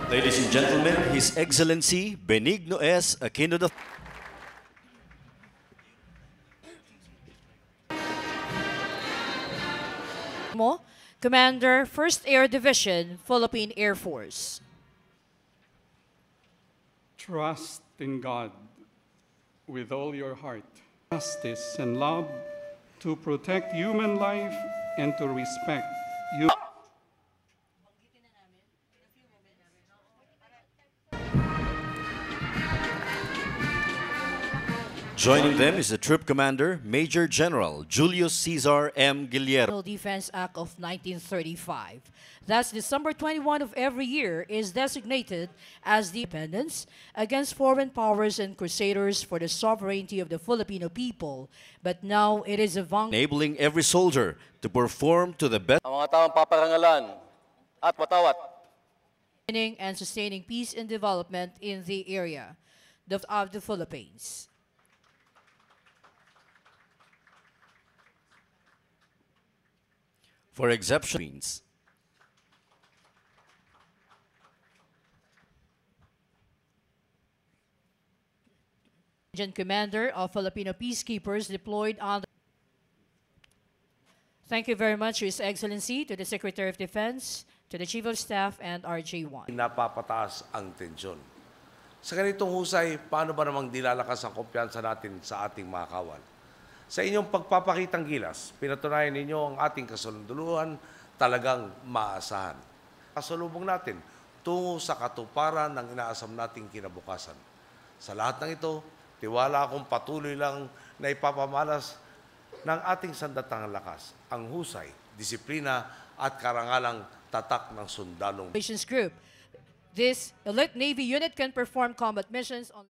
Ladies and gentlemen, His Excellency Benigno S. Aquino III. Commander, 1st Air Division, Philippine Air Force. Trust in God with all your heart, justice and love to protect human life and to respect you. Joining them is the Troop Commander, Major General Julius Cesar M. Guillermo. Defense Act of 1935. Thus, December 21 of every year is designated as the Independence against foreign powers and crusaders for the sovereignty of the Filipino people. But now it is enabling every soldier to perform to the best ang mga taong paparangalan at watawat and sustaining peace and development in the area of the Philippines. for exceptions. Commander of Filipino peacekeepers deployed on the... Thank you very much, His Excellency, to the Secretary of Defense, to the Chief of Staff, and RJ1. Napapataas ang tensyon. Sa ganitong husay, paano ba namang dilalakas ang kumpiyansa natin sa ating mga kawal? Sa inyong pagpapakitang gilas, pinatunayan ninyo ang ating kasunduan talagang maasahan. Kasalubong natin tungo sa katuparan ng inaasam nating kinabukasan. Sa lahat ng ito, tiwala akong patuloy lang na ipapamalas ng ating sandatang lakas, ang husay, disiplina at karangalang tatak ng sundalong. Group. This elite Navy unit can perform combat missions on